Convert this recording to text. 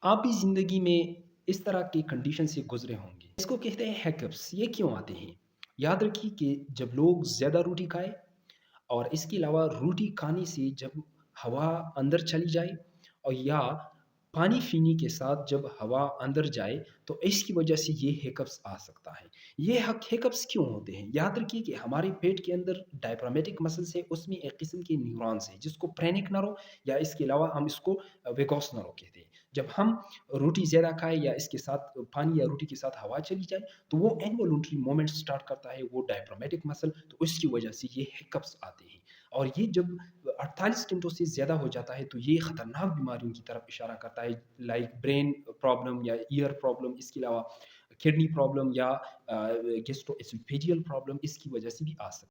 आप भी ज़िंदगी में इस तरह की कंडीशन से गुज़रे होंगे। इसको कहते हैं हिकअप्स। ये क्यों आते हैं? याद रखिए कि जब लोग ज़्यादा रोटी खाएँ और इसके अलावा रोटी खाने से जब हवा अंदर चली जाए और या पानी पीने के साथ जब हवा अंदर जाए, तो इसकी वजह से ये हिकअप्स आ सकता है। ये हिकअप्स क्यों होते हैं? याद रखिए कि हमारे पेट के अंदर डायफ्रामेटिक मसल्स है, उसमें एक किस्म के न्यूरॉन्स हैं, जिसको फ्रेनिक नर्व या इसके अलावा हम इसको वेगस नर्व कहते हैं। जब हम रोटी ज़्यादा खाएँ या इसके साथ पानी या रोटी के साथ हवा चली जाए, तो वो इनवॉलंटरी मूवमेंट स्टार्ट करता है, वो डायफ्रामेटिक मसल, तो उसकी वजह से ये हिकअप्स आते हैं। और ये जब 48 घंटों से ज़्यादा हो जाता है, तो ये खतरनाक बीमारियों की तरफ इशारा करता है, लाइक ब्रेन प्रॉब्लम या ईयर प्रॉब्लम, इसके अलावा किडनी प्रॉब्लम या गैस्ट्रोएसोफेजियल प्रॉब्लम इसकी वजह से भी आ सकती है।